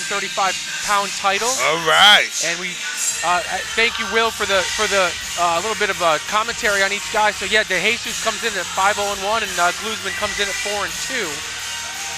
135-pound title. All right. And we thank you, Will, for the little bit of commentary on each guy. So yeah, DeJesus comes in at 5-0-1, and Gluzman comes in at 4-2.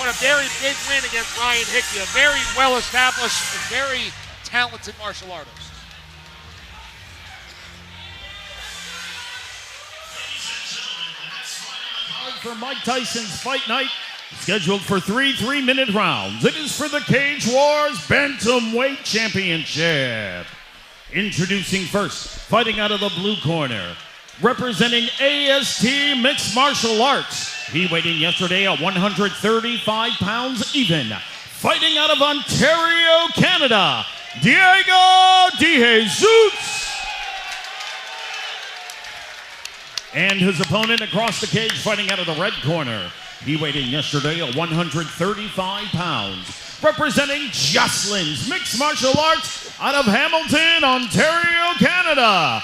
What a very big win against Ryan Hickey, a very well-established, very talented martial artist. For Mike Tyson's fight night, scheduled for 3 3-minute rounds. It is for the Cage Wars Bantamweight Championship. Introducing first, fighting out of the blue corner, representing AST Mixed Martial Arts. He weighed in yesterday at 135 pounds even. Fighting out of Ontario, Canada, DeJesus. And his opponent across the cage, fighting out of the red corner. He weighed in yesterday at 135 pounds. Representing Jocelyn's Mixed Martial Arts out of Hamilton, Ontario, Canada,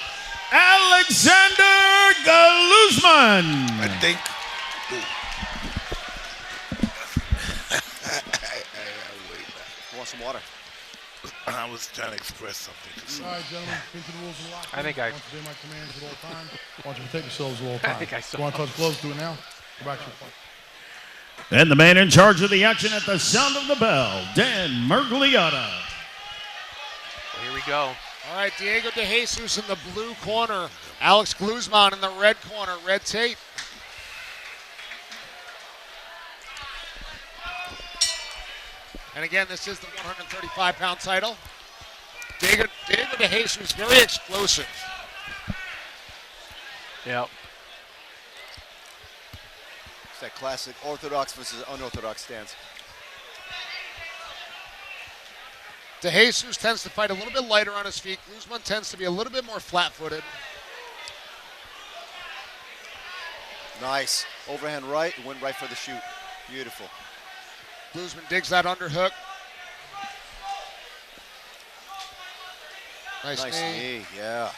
Alexander Gluzman. I think. Want some water? I was trying to express something. All right, gentlemen, into the rules of the locker room. I think I want you to obey my commands at all times. I want you to protect yourselves at all times. I think I saw. You want to touch gloves? Do it now. Go back to your fight. And the man in charge of the action at the sound of the bell, Dan Mergliotta. Here we go. All right, Diego DeJesus in the blue corner. Alex Gluzman in the red corner. Red tape. And again, this is the 135-pound title. Diego DeJesus, very explosive. Yep. It's that classic orthodox versus unorthodox stance. DeJesus tends to fight a little bit lighter on his feet. Gluzman tends to be a little bit more flat-footed. Nice. Overhand right, it went right for the shoot. Beautiful. Gluzman digs that underhook. Nice knee. Yeah.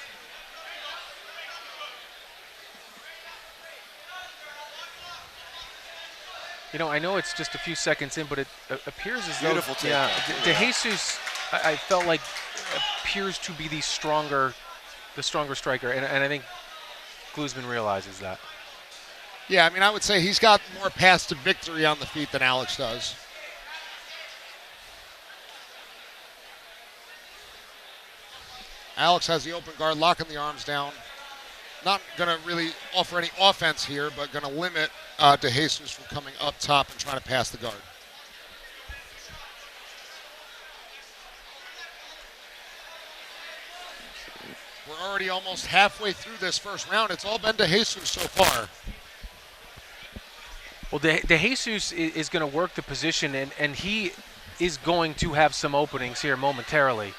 You know, I know it's just a few seconds in, but it appears as Beautiful though DeJesus, I felt like appears to be the stronger striker, and I think Gluzman realizes that. Yeah, I mean, I would say he's got more paths to victory on the feet than Alex does. Alex has the open guard, locking the arms down. Not going to really offer any offense here, but going to limit DeJesus from coming up top and trying to pass the guard. We're already almost halfway through this first round. It's all been DeJesus so far. Well, DeJesus is going to work the position, and he is going to have some openings here momentarily.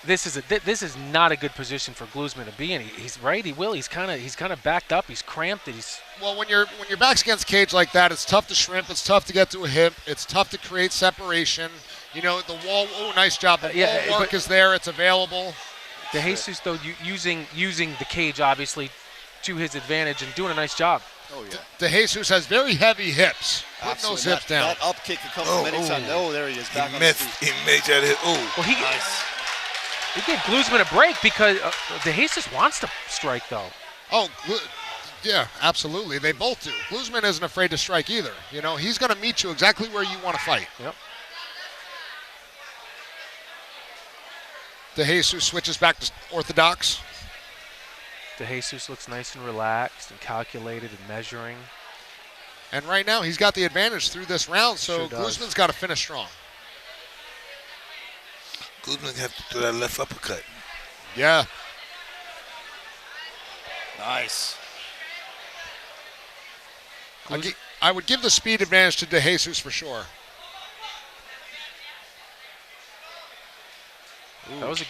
This is not a good position for Gluzman to be in. He's right. He's kind of backed up. He's cramped. Well, when your back's against the cage like that, it's tough to shrimp. It's tough to get to a hip. It's tough to create separation. You know, the wall. Oh, nice job. The wall work is there. It's available. DeJesus, though, using the cage obviously to his advantage and doing a nice job. Oh yeah. DeJesus has very heavy hips. Put those hips down. That up kick could come from any side. Oh, there he is. Back He on missed. his feet. He made that hit. Oh, Well, Nice. he gave Gluzman a break because DeJesus wants to strike, though. Oh, yeah, absolutely. They both do. Gluzman isn't afraid to strike either. You know, he's going to meet you exactly where you want to fight. Yep. DeJesus switches back to orthodox. DeJesus looks nice and relaxed and calculated and measuring. And right now, he's got the advantage through this round, so Sure does. Gluzman's got to finish strong. Gluzman has to do that left uppercut. Yeah. Nice. I would give the speed advantage to DeJesus for sure. Ooh. That was a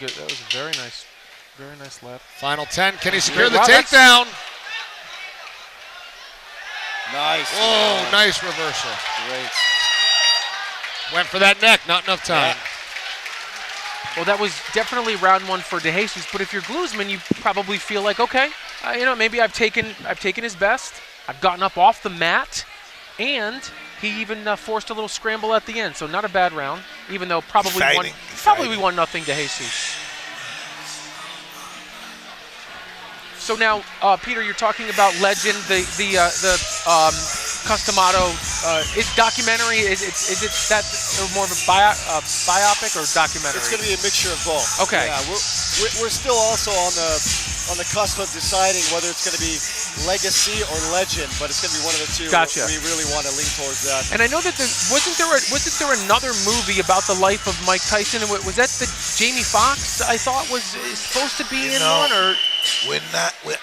very nice left. Final 10. Can he secure the Wow, takedown? Nice. Whoa, nice reversal. Great. Went for that neck, not enough time. Well, that was definitely round one for DeJesus, but if you're Gluzman, you probably feel like, okay, maybe I've taken his best. I've gotten up off the mat, and He even forced a little scramble at the end, so not a bad round, even though probably Exciting. we won nothing to DeJesus. So now, Peter, you're talking about Legend, the Customado. Is documentary? Is it that or more of a biopic or documentary? It's going to be a mixture of both. Okay. Yeah, we're still also on the cusp of deciding whether it's going to be legacy or legend, but it's going to be one of the two. Gotcha. We really want to lean towards that. And I know that wasn't there another movie about the life of Mike Tyson? Was that the Jamie Foxx? I thought was supposed to be in one, or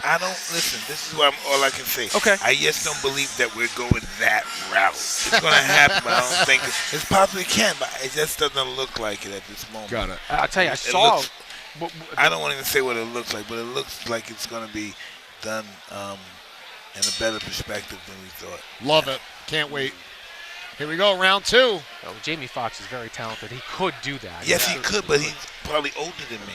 I don't listen. This is all I can say. Okay. I just don't believe that we're going that route. It's going to happen, but I don't think it possibly can, but it just doesn't look like it at this moment. Got it. I'll tell you, I It saw. looks- I don't want to even say what it looks like, but it looks like it's going to be done in a better perspective than we thought. Love it. Can't wait. Here we go, round 2. Oh, Jamie Foxx is very talented. He could do that. Yes, he could, but he's probably older than me.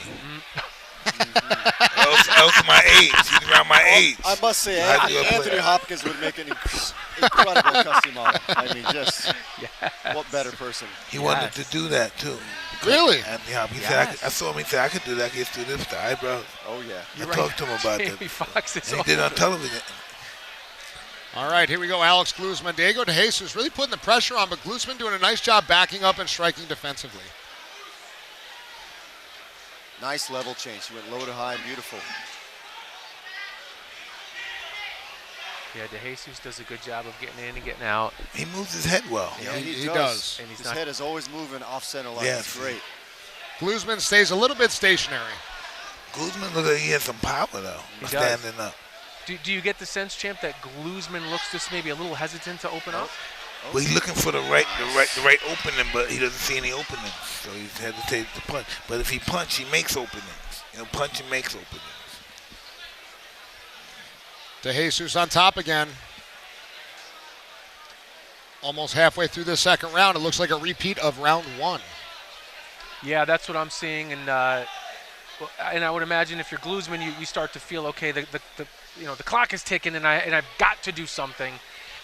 else my age. He's around my age. I must say, How do you Anthony play? Hopkins would make an incredible custom model. I mean, just what better person? He wanted to do that too. Really? Anthony Hopkins. He said, I saw him. He said, I could do that. I could do this with the eyebrows. Oh yeah. I talked to him about Jamie that. Foxx is And he did it on television. All right, here we go. Alex Gluzman. Diego DeJesus really putting the pressure on, but Gluzman doing a nice job backing up and striking defensively. Nice level change. He went low to high, beautiful. Yeah, DeJesus does a good job of getting in and getting out. He moves his head well. Yeah, he does. And he's His not. head is always moving off center line. Yes. It's great. Gluzman stays a little bit stationary. Gluzman looks like he has some power though. He does. Standing up. Do you get the sense, Champ, that Gluzman looks just maybe a little hesitant to open up? Well, he's looking for the right opening, but he doesn't see any openings, so he's hesitated to punch. But if he punch, he makes openings. Punch and makes openings. DeJesus on top again. Almost halfway through the second round. It looks like a repeat of round 1. Yeah, that's what I'm seeing, and I would imagine if you're Gluzman, you start to feel okay. The clock is ticking, and I've got to do something.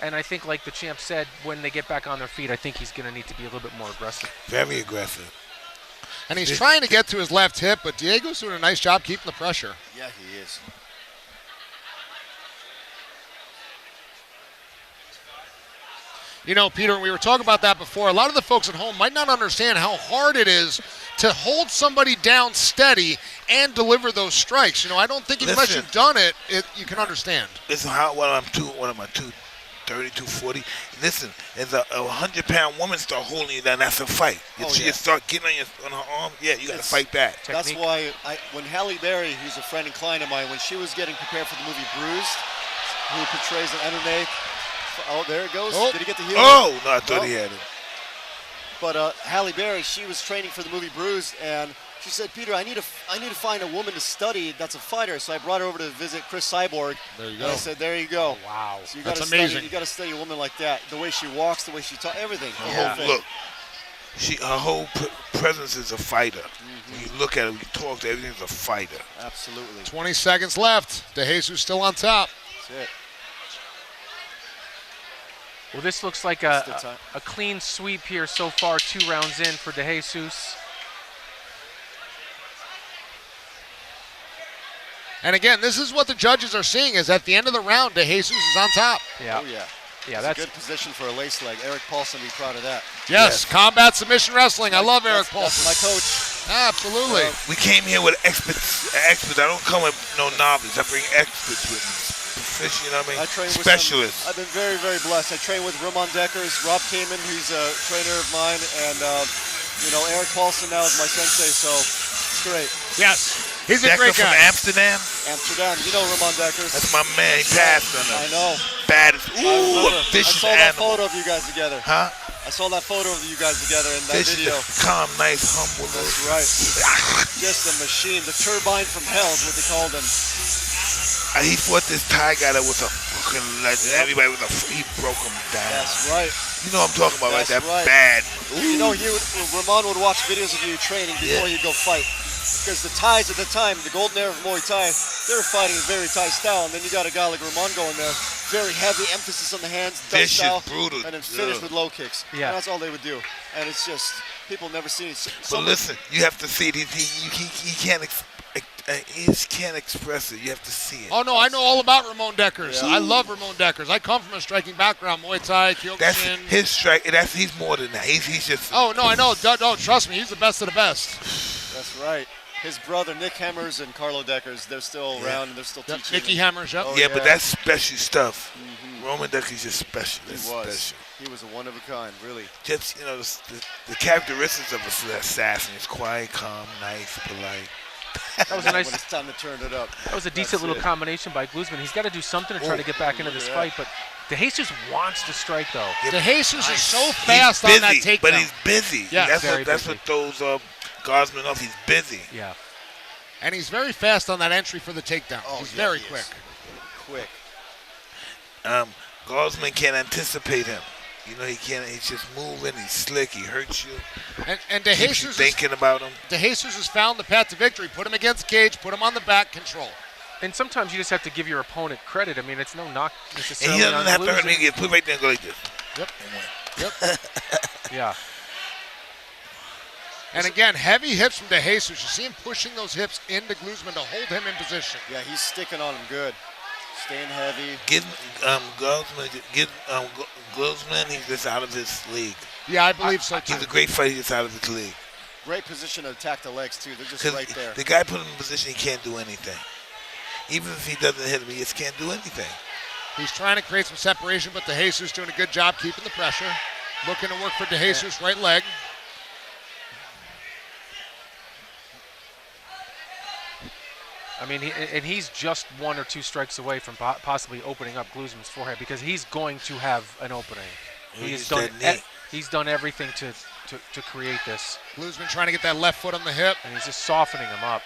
And I think, like the champ said, when they get back on their feet, I think he's going to need to be a little bit more aggressive. Very aggressive. And he's trying to get to his left hip, but Diego's doing a nice job keeping the pressure. Yeah, he is. You know, Peter, we were talking about that before. A lot of the folks at home might not understand how hard it is to hold somebody down steady and deliver those strikes. I don't think unless you've done it, you can understand. Listen, what am I, 230, 240? Listen, as a 100-pound woman start holding you down, that's a fight. If she start getting on her arm, you got to fight back. That's why when Halle Berry, who's a friend and client of mine, when she was getting prepared for the movie Bruised, who portrays an MMA. Oh, there it goes. Did he get the heel? Oh, no, I thought he had it. But Halle Berry, she was training for the movie Bruised, and she said, Peter, I need to find a woman to study that's a fighter. So I brought her over to visit Chris Cyborg. There you go. And I said, there you go. Oh, wow. So you That's amazing. You got to study a woman like that. The way she walks, the way she talks, everything. The whole thing. Look, her whole presence is a fighter. When you look at her, when you talk to her, everything's a fighter. Absolutely. 20 seconds left. DeJesus still on top. That's it. Well, this looks like a clean sweep here so far, 2 rounds in for DeJesus. And again, this is what the judges are seeing, is at the end of the round, DeJesus is on top. Yeah. Oh, yeah. Yeah, That's that's a good position for a lace leg. Eric Paulson would be proud of that. Yes, combat submission wrestling. I love Eric That's Paulson. my coach. Absolutely. We came here with experts. I don't come with no novice. I bring experts with me. Professional, you know what I mean? I train with Specialists. I've been very, very blessed. I train with Ramon Deckers, Rob Kamen, who's a trainer of mine, and Eric Paulson now is my sensei, so it's great. Yes. He's a Decker great from guy. Amsterdam. Amsterdam, you know Ramon Deckers. That's my man. He passed on us. I know. Baddest. I Ooh, remember. a vicious I saw that animal. photo of you guys together. Huh? I saw that photo of you guys together in that Vicious, video. calm, nice, humble. That's right. Just a machine. The turbine from hell is what they called him. He fought this Thai guy that was a fucking legend. Everybody was he broke him down. That's right. You know what I'm talking about, right? That's That right. bad. You know, Ramon would watch videos of you training before he'd go fight. Because the Thais at the time, the golden era of Muay Thai, they were fighting a very Thai style. And then you got a guy like Ramon going there, very heavy emphasis on the hands, Dutch Vicious, style, brutal. and then finish with low kicks. Yeah. And that's all they would do. And it's just, people never seen it. But listen, you have to see it. He can't he just can't express it. You have to see it. Oh, no, I know all about Ramon Deckers. Yeah. I love Ramon Deckers. I come from a striking background, Muay Thai, That's Kyokushin. his strike. He's more than that. He's just. Oh, no, I know. No, trust me, he's the best of the best. That's right. His brother, Nick Hemmers and Carlo Deckers, they're still around and they're still Yep, teaching. Nicky Hammers, yep. Oh, yeah, yeah. but that's special stuff. Roman Deckers is special. He That's was. special. He was a one of a kind, really. Just, the characteristics of an assassin is quiet, calm, nice, polite. That was a nice. When it's time to turn it up. That was a decent little combination by Gluzman. He's got to do something to try to get back into this fight, but DeJesus wants to strike though. DeJesus is so fast on that takedown. But he's busy. Yeah, that's what throws Gluzman off. He's busy. Yeah. And he's very fast on that entry for the takedown. Oh, he's yeah, very he quick. is. Quick. Gluzman can't anticipate him. He can't. He's just moving. He's slick. He hurts you. And Keeps you DeJesus thinking about him. DeJesus has found the path to victory. Put him against the cage. Put him on the back. Control. And sometimes you just have to give your opponent credit. I mean, it's no knock And necessarily he on doesn't have to hurt Gluzman. me. He put right there and go like this. Yep. Yeah. And again, heavy hips from DeJesus. You see him pushing those hips into Gluzman to hold him in position. Yeah, he's sticking on him good. Staying heavy. Gluzman, he's just out of his league. Yeah, I believe so too. He's a great fighter. He's just out of his league. Great position to attack the legs, too. They're just 'Cause right there. the guy put him in a position he can't do anything. Even if he doesn't hit him, he just can't do anything. He's trying to create some separation, but DeJesus doing a good job keeping the pressure. Looking to work for DeJesus, right leg. I mean, he's just 1 or 2 strikes away from possibly opening up Gluzman's forehead because he's going to have an opening. He's done everything to create this, Gluzman trying to get that left foot on the hip. and he's just softening him up.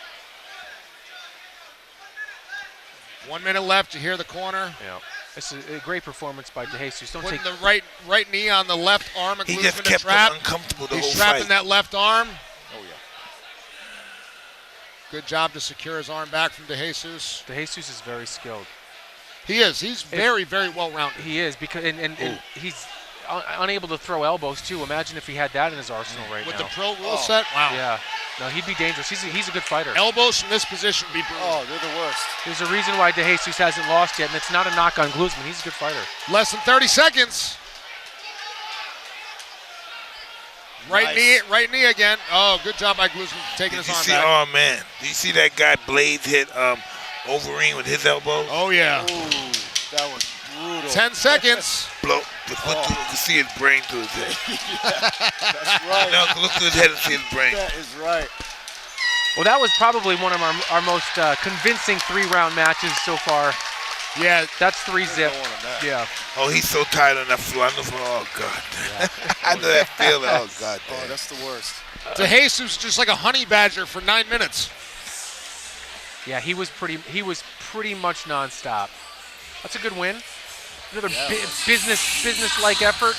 1 minute left. You hear the corner. Yeah, it's a great performance by DeJesus. Don't Putting take the right knee on the left arm of He Gluzman just to kept trap. him uncomfortable the He's whole trapping fight. that left arm. Oh, yeah. Good job to secure his arm back from DeJesus. DeJesus is very skilled. He is. He's very, very well rounded. He is because and he's unable to throw elbows too. Imagine if he had that in his arsenal right With now. the pro rule set. Wow. Yeah, no, he'd be dangerous. He's a good fighter. Elbows from this position be brutal. Oh, they're the worst. There's a reason why DeJesus hasn't lost yet, and it's not a knock on Gluzman. He's a good fighter. Less than 30 seconds. Right knee again. Oh, good job by Gluzman taking Did his you arm see? back. Oh man, do you see that guy Blades hit Overeem with his elbow? Oh yeah. Ooh, that was brutal. 10 seconds. Blow. You can see his brain through his head. That's right. Now look through his head and see his brain. That is right. Well, that was probably one of our most convincing 3-round matches so far. Yeah. That's 3-zip. Go on that. Yeah. Oh, he's so tired on that floor. I know from, oh God. I know that feeling. Oh God. Oh, Damn. that's the worst. DeJesus just like a honey badger for 9 minutes. Yeah, he was pretty much nonstop. That's a good win. Another business-like effort.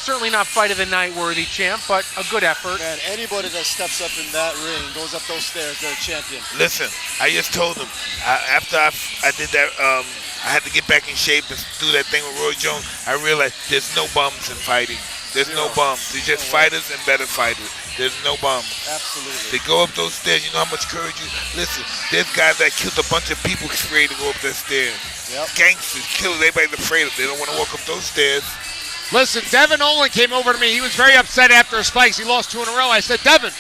Certainly not fight of the night worthy champ, but a good effort. Man, anybody that steps up in that ring, goes up those stairs, they're a champion. Listen, I just told him after I did that. I had to get back in shape and do that thing with Roy Jones. I realized there's no bums in fighting. There's no bums. There's just fighters and better fighters. There's no bums. Absolutely. They go up those stairs. You know how much courage you. Listen, there's guys that killed a bunch of people afraid to go up those stairs. Yep. Gangsters, killers. Everybody's afraid of. They don't want to walk up those stairs. Listen, Devin Olin came over to me. He was very upset after his fights. He lost 2 in a row. I said, Devin,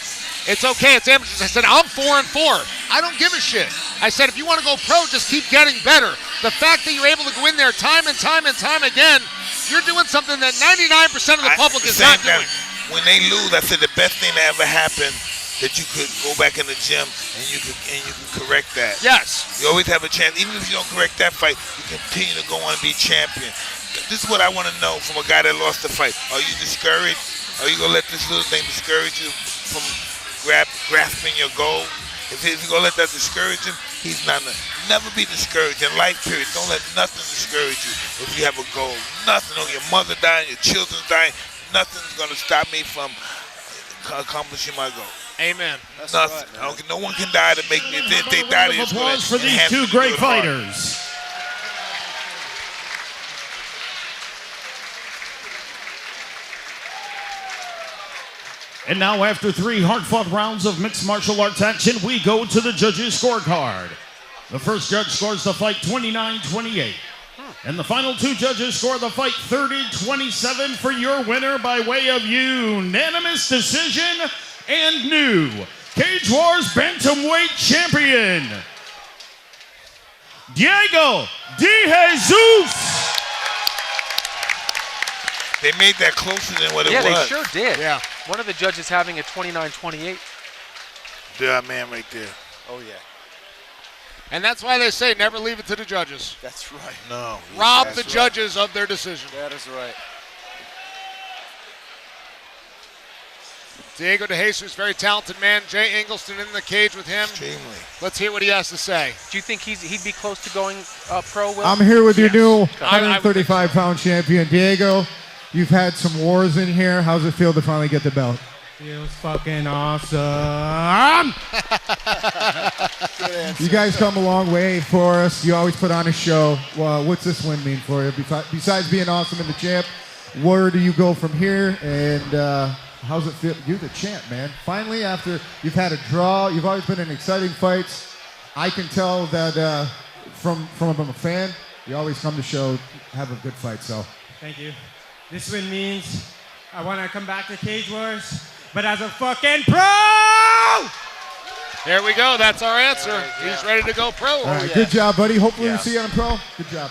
it's okay. It's amateurs. I said, I'm 4-4. I don't give a shit. I said, if you want to go pro, just keep getting better. The fact that you're able to go in there time and time and time again, you're doing something that 99% of the public is not doing. When they lose, I said the best thing that ever happened that you could go back in the gym and you can correct that. Yes. You always have a chance. Even if you don't correct that fight, you continue to go on and be champion. This is what I want to know from a guy that lost the fight. Are you discouraged? Are you going to let this little thing discourage you from grasping your goal? If he's going to let that discourage him, he's not going to. Never be discouraged in life, period. Don't let nothing discourage you if you have a goal. Nothing. Your mother dying, your children dying, nothing's going to stop me from accomplishing my goal. Amen. That's Nothing. right, man. No one can die to make me. If they die, Round they of just applause for these enhance two me great to do it hard. fighters. And now, after 3 hard-fought rounds of mixed martial arts action, we go to the judges' scorecard. The first judge scores the fight 29-28. And the final 2 judges score the fight 30-27 for your winner by way of unanimous decision and new Cage Wars Bantamweight champion, Diego DeJesus. They made that closer than what it was. Yeah, they sure did. Yeah. One of the judges having a 29-28. Yeah, man, right there. Oh, yeah. And that's why they say never leave it to the judges. That's right. No. Rob That's the right. judges of their decision. That is right. Diego DeJesus, very talented man. Jay Engleston in the cage with him. Extremely. Let's hear what he has to say. Do you think he'd be close to going pro, Will? I'm here with your new I would think 135-pound champion, Diego. You've had some wars in here. How's it feel to finally get the belt? Feels fucking awesome. Good answer. You guys come a long way for us. You always put on a show. Well, what's this win mean for you? Besides being awesome in the champ, where do you go from here? And how's it feel? You're the champ, man. Finally, after you've had a draw, you've always been in exciting fights. I can tell that from I'm a fan, you always come to show, have a good fight. So Thank you. This win means I want to come back to Cage Wars, but as a fucking pro! There we go. That's our answer. He's ready to go pro. all right, yeah. good job, buddy. Hopefully Yeah. we see you on pro. Good job.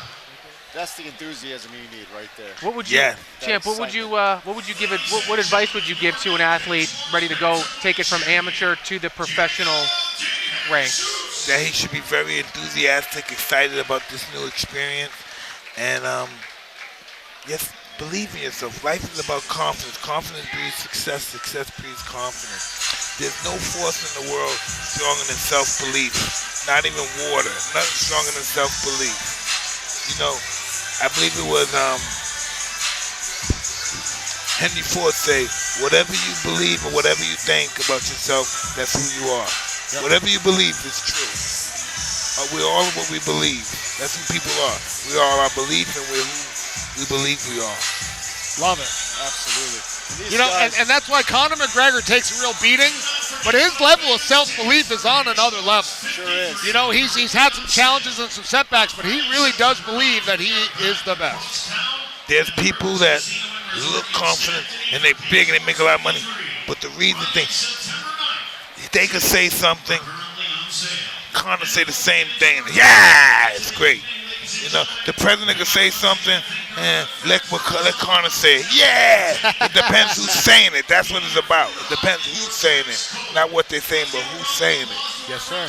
That's the enthusiasm you need right there. What would you, Yeah. champ? What would you give it? What advice would you give to an athlete ready to go take it from amateur to the professional ranks? That he should be very enthusiastic, excited about this new experience, and just believe in yourself. Life is about confidence. Confidence breeds success. Success breeds confidence. There's no force in the world stronger than self-belief. Not even water. Nothing stronger than self-belief. You know, I believe it was Henry Ford say, whatever you believe or whatever you think about yourself, that's who you are. Whatever you believe is true. We're all what we believe. That's who people are. We are our belief, and we're who we believe we are. Love it. Absolutely. And these You know, guys- and that's why Conor McGregor takes a real beating, but his level of self-belief is on another level. Sure is. You know, he's had some challenges and some setbacks, but he really does believe that he is the best. There's people that look confident and they're big and they make a lot of money, but the reason they could say something, Conor say the same thing. Yeah, it's great. You know, the president could say something and let Conor say it. Yeah, it depends who's saying it. That's what it's about. It depends who's saying it, not what they're saying, but who's saying it. Yes, sir.